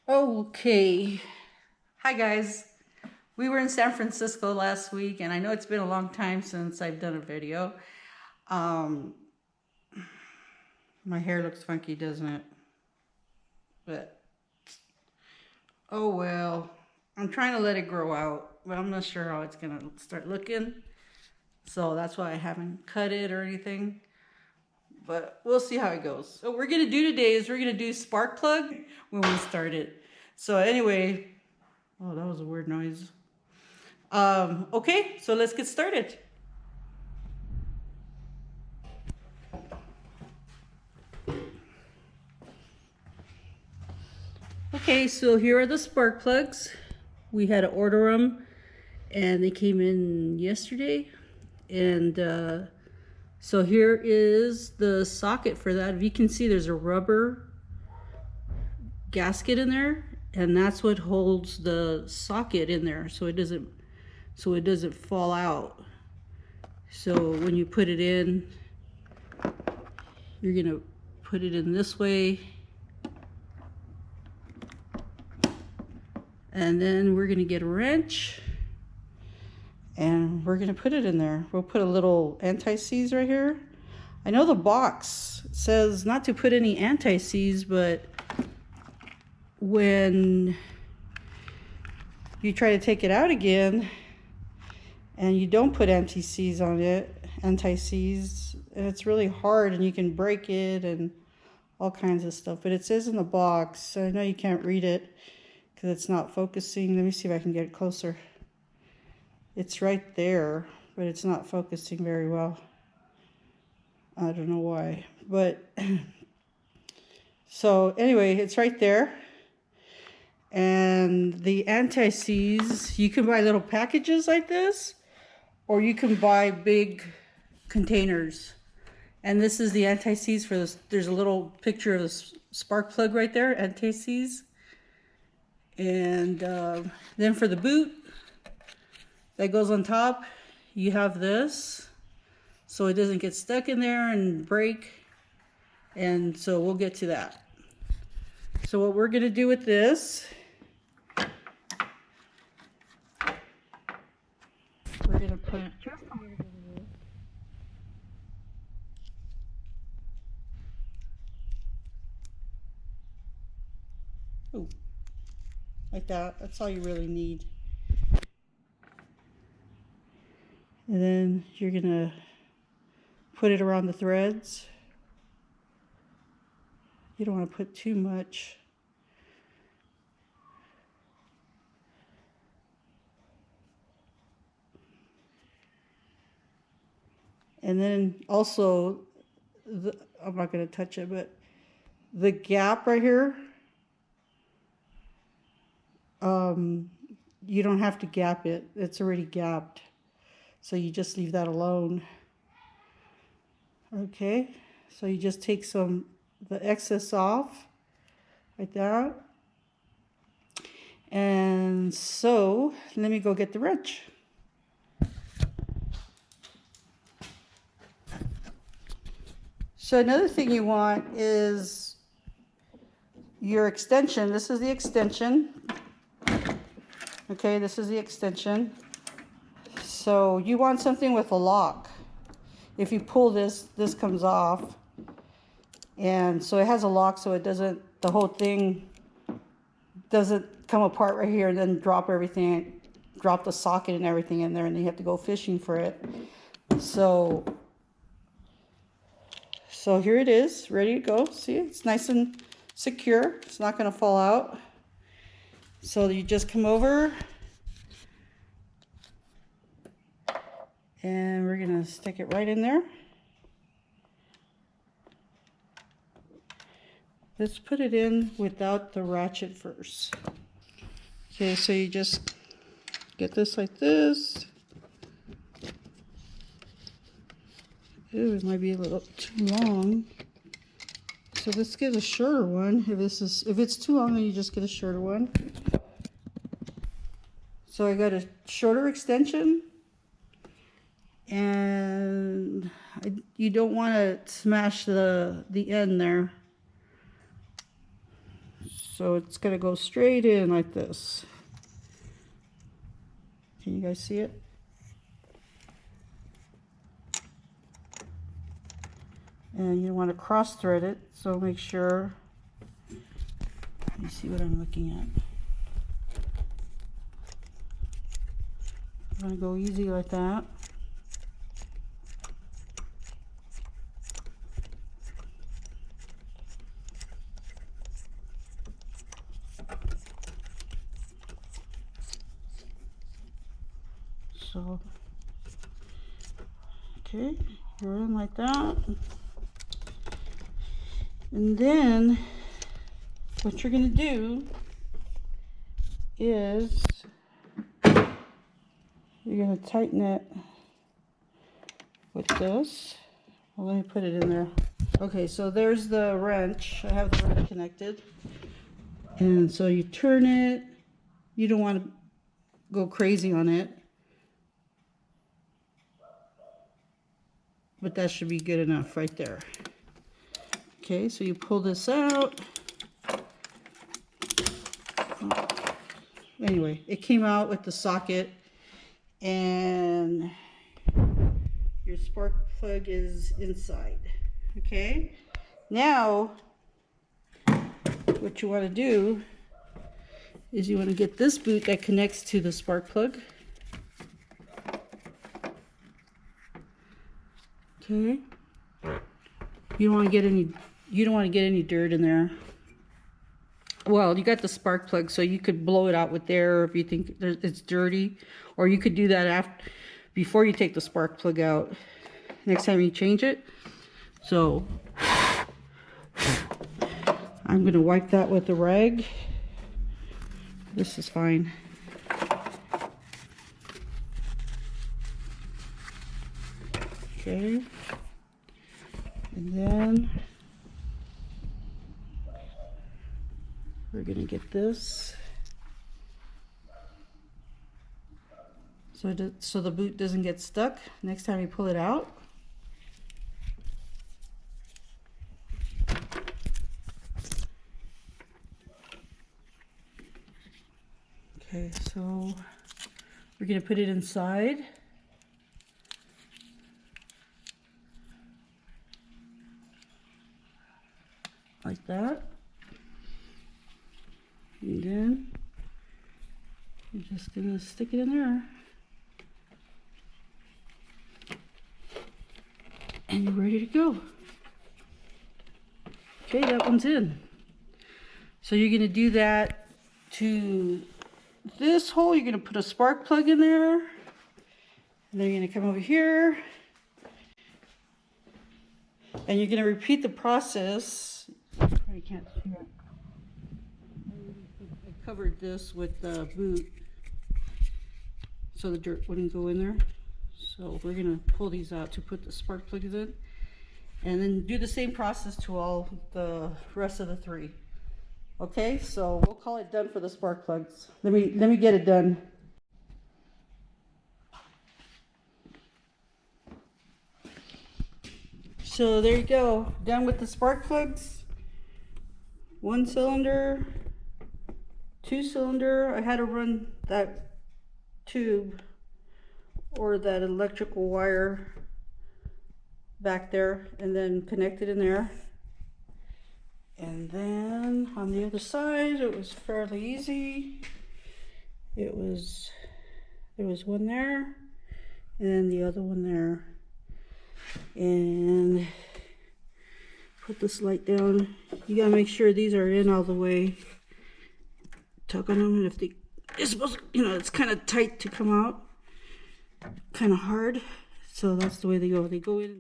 Okay. Hi guys. We were in San Francisco last week and I know it's been a long time since I've done a video. Um, my hair looks funky, doesn't it? But oh well. I'm trying to let it grow out, but I'm not sure how it's gonna start looking. So that's why I haven't cut it or anything. But we'll see how it goes. So what we're gonna do today is we're gonna do spark plug when we start it. So anyway, oh, that was a weird noise. Okay, so let's get started. Okay, so here are the spark plugs. We had to order them and they came in yesterday. And so here is the socket for that. If you can see, there's a rubber gasket in there, and that's what holds the socket in there so it doesn't fall out. So when you put it in, you're gonna put it in this way, and then we're gonna get a wrench and we're gonna put it in there. We'll put a little anti-seize right here. I know the box says not to put any anti-seize, but when you try to take it out again and you don't put anti-seize on it, anti-seize, it's really hard and you can break it and all kinds of stuff. But it says in the box, so I know you can't read it because it's not focusing. Let me see if I can get it closer. It's right there, but it's not focusing very well. I don't know why, but so anyway, it's right there. And the anti-seize, you can buy little packages like this, or you can buy big containers. And this is the anti-seize for this. There's a little picture of the spark plug right there, anti-seize. And then for the boot that goes on top, you have this, so it doesn't get stuck in there and break. And so we'll get to that. So what we're gonna do with this, we're gonna put ooh, like that. That's all you really need. And then you're gonna put it around the threads. You don't want to put too much. And then also, I'm not going to touch it, but the gap right here, you don't have to gap it. It's already gapped. So you just leave that alone. Okay, so you just take the excess off, like that. And so, let me go get the wrench. So another thing you want is your extension. This is the extension. Okay, this is the extension. So you want something with a lock. If you pull this, this comes off. And so it has a lock so it doesn't, the whole thing doesn't come apart right here and then drop everything, drop the socket and everything in there, and then you have to go fishing for it. So here it is, ready to go. See, it's nice and secure. It's not going to fall out. So you just come over and we're going to stick it right in there. Let's put it in without the ratchet first. Okay, so you just get this like this. Ooh, it might be a little too long. So let's get a shorter one. If it's too long, then you just get a shorter one. So I got a shorter extension, and you don't want to smash the end there. So it's going to go straight in like this. Can you guys see it? And you want to cross thread it, so make sure you see what I'm looking at. I'm going to go easy like that. So, okay, you're in like that. And then what you're going to do is you're going to tighten it with this. Well, let me put it in there. Okay, so there's the wrench. I have the wrench connected. And so you turn it. You don't want to go crazy on it. But that should be good enough right there. Okay, so you pull this out. Anyway, it came out with the socket, and your spark plug is inside. Okay, now what you want to do is you want to get this boot that connects to the spark plug. Okay, you don't want to get any dirt in there. Well, you got the spark plug, so you could blow it out with air if you think it's dirty, or you could do that before you take the spark plug out next time you change it. So I'm going to wipe that with a rag. This is fine. Okay, and then we're going to get this so the boot doesn't get stuck next time you pull it out. Okay, so we're going to put it inside. Like that. And then you're just going to stick it in there. And you're ready to go. Okay, that one's in. So you're going to do that to this hole. You're going to put a spark plug in there. And then you're going to come over here. And you're going to repeat the process. I can't see it. I covered this with the boot so the dirt wouldn't go in there. So we're going to pull these out to put the spark plugs in. And then do the same process to all the rest of the three. Okay, so we'll call it done for the spark plugs. Let me get it done. So there you go, done with the spark plugs. 1 cylinder, 2 cylinder. I had to run that tube or that electrical wire back there and then connect it in there. And then on the other side it was fairly easy. There was one there and then the other one there. And put this light down. You gotta make sure these are in all the way. Tug on them, and if it's supposed to, it's kind of tight to come out, kind of hard. So that's the way they go. They go in.